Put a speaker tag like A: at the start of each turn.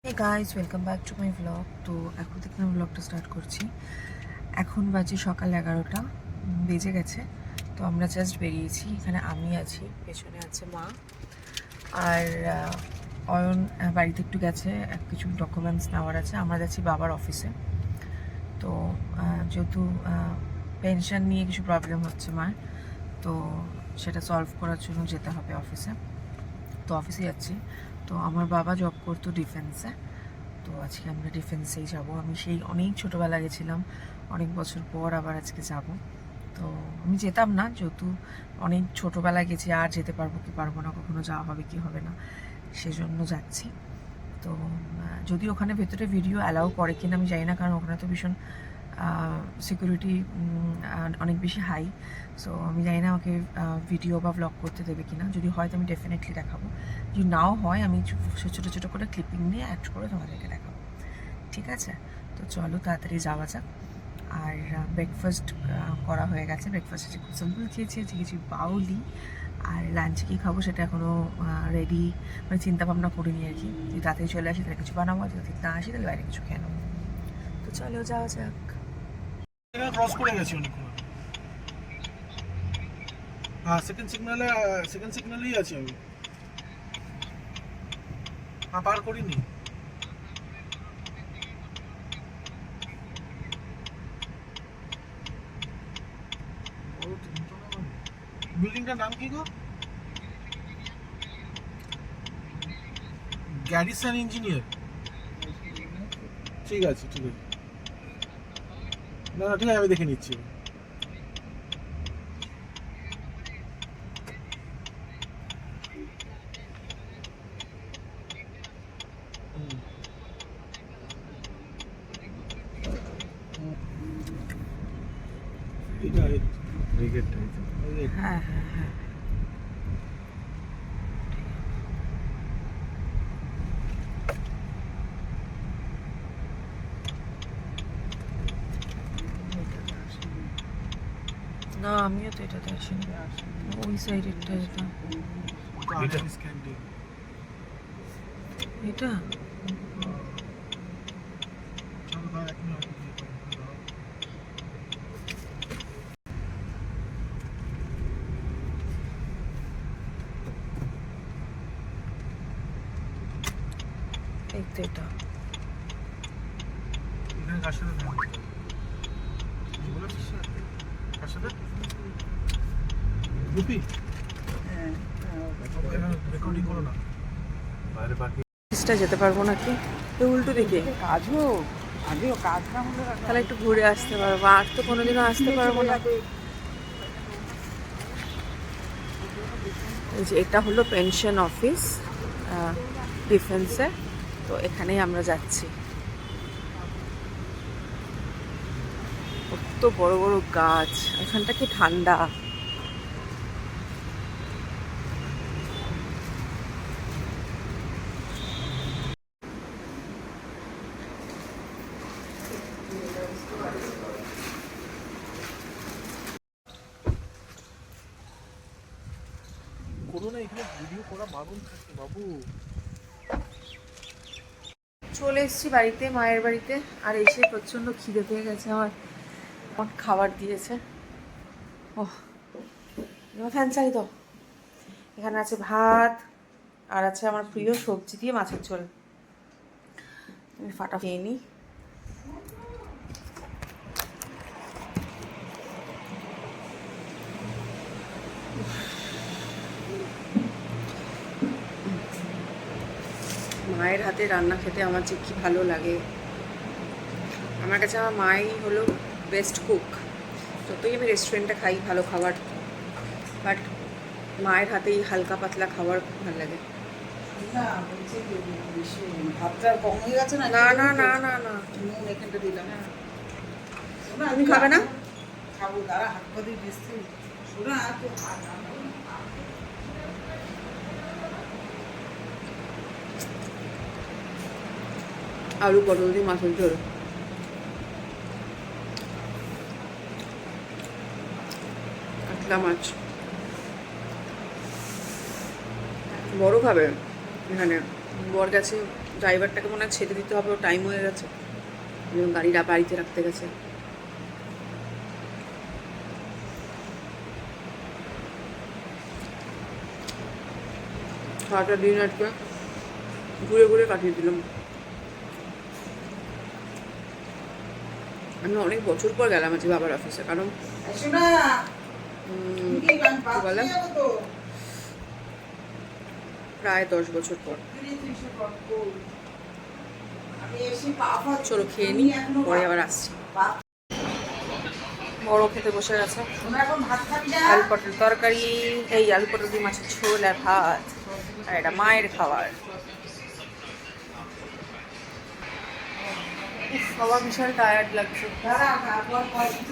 A: Hey guys, welcome back to my vlog. তো এখন থেকে আমি ভ্লগটা স্টার্ট করছি। এখন বাজে সকাল 11টা বেজে গেছে। তো আমরা জাস্ট বেরিয়েছি। এখানে আমি আছি, পেছনে আছে মা, আর অয়ন বাড়িতে একটু গেছে, কিছু ডকুমেন্টস নেওয়ার আছে। আমরা যাচ্ছি বাবার অফিসে। তো যেহেতু পেনশন নিয়ে কিছু প্রবলেম হচ্ছে মার, তো সেটা সলভ করার জন্য যেতে হবে অফিসে। তো অফিসে যাচ্ছি। তো আমার বাবা জব করতো ডিফেন্সে। তো আজকে আমরা ডিফেন্সেই যাব। আমি সেই অনেক ছোটোবেলা গেছিলাম, অনেক বছর পর আবার আজকে যাব। তো আমি যেতাম না, যেহেতু অনেক ছোটোবেলায় গেছি, আর যেতে পারবো কি পারবো না, কখনো যাওয়া হবে কি হবে না, সেজন্য যাচ্ছি। তো যদি ওখানে ভেতরে ভিডিও অ্যালাউ করে কিনা আমি জানি না, কারণ ওখানে তো ভীষণ সিকিউরিটি অনেক বেশি হাই। সো আমি জানি না আমাকে ভিডিও বা ব্লগ করতে দেবে কিনা। যদি হয় তো আমি ডেফিনেটলি দেখাবো, যদি নাও হয় আমি ছোটো ছোটো করে ক্লিপিং নিয়ে অ্যাড করে তোমাদেরকে দেখাবো, ঠিক আছে? তো চলো তাড়াতাড়ি যাওয়া যাক। আর ব্রেকফাস্ট করা হয়ে গেছে। ব্রেকফাস্টে খুব সিম্পল খেয়েছি, আজকে কিছু বাউলি। আর লাঞ্চে কী খাবো সেটা এখনও রেডি মানে চিন্তা ভাবনা করিনি আর কি। যদি তাড়াতাড়ি চলে আসি তাহলে কিছু বানাবো, যদি না আসি তাহলে বাইরে কিছু খেয়ে নেবো। তো চলো যাওয়া যাক।
B: ক্রস করে গেছি অনেকক্ষণ। হ্যাঁ, সেকেন্ড সিগন্যালেই আছি আমি। হ্যাঁ, পার করিনি। বিল্ডিংটার নাম কি গো? Garrison engineer. ঠিক আছে ঠিক আছে, না না ঠিক আছে, আমি দেখে নিচ্ছি। এটা
A: হ্যাঁ হ্যাঁ হ্যাঁ, না আমিও তো এটাতে আসিনি, ওই সাইডেরটা। এটা এটা এই তো এটা।
B: এখানে কার সাথে থাকবে? কার সাথে? গুপি? রেকর্ডিং করো না। বাইরে বাকি
A: অফিসটা যেতে পারবো নাকি? তো উল্টো দিকে
C: কাজও আগেও কাজ না হলে
A: তাহলে একটু ঘুরে আসতে পারবো, আর তো কোনোদিনও আসতে পারবো না। এই যে এটা হলো পেনশন অফিস ডিফেন্সে। তো এখানেই আমরা যাচ্ছি। কত বড় বড় গাছ, এখানটা কি ঠান্ডা।
B: করো না, এখানে ভিডিও করা বারণ থাকে বাবু।
A: চলে এসেছি বাড়িতে, মায়ের বাড়িতে। আর এসে প্রচণ্ড খিদে পেয়ে গেছে আমার। খাবার দিয়েছে। ওহ, ফ্যান চাই তো। এখানে আছে ভাত, আর আছে আমার প্রিয় সবজি দিয়ে মাছের ঝোল। আমি ফাটা খেয়ে নিই। মায়ের হাতে রান্না খেতে আমার যে কী ভালো লাগে। আমার কাছে আমার মাই হলো বেস্ট কুক। যতই আমি রেস্টুরেন্টে খাই ভালো খাবার, বাট মায়ের হাতেই হালকা পাতলা খাবার খুব ভালো লাগে।
C: না বলছি যে বেশি ভাতটা কম হয়ে গেছে না।
A: না না না না না,
C: নুন এখানটা দিলাম।
A: তুমি খাবে না?
C: খাবো, তারা হাত পা দিয়ে বেশি শোনা তো।
A: আলু পটল দিয়ে মাছের ঝোল। কাতলা মাছ বড় খাবে এখানে। বর গেছে ড্রাইভারটাকে মনে হয় ছেড়ে দিতে হবে, ও টাইম হয়ে গেছে, এবং গাড়িটা বাড়িতে রাখতে গেছে। সারাটা দিন আজকে ঘুরে ঘুরে কাটিয়ে দিলাম। আমি অনেক বছর পর গেলাম আজকে বাবার অফিসে, কারণ
C: শোনা
A: কি বলে প্রায় 10 বছর পর। চলো খেয়ে নিই, পরে আবার আসছি। বড় খেতে বসে গেছে,
C: এখন ভাত খাবি না?
A: আলু পটল তরকারি, এই আলু পটল দিয়ে মাছের ঝোল আর ভাত, আর এটা মায়ের খাবার। উফ, বাবা ভীষণ টায়ার্ড লাগছে।
C: দাঁড়া, তারপর কয়েকদিন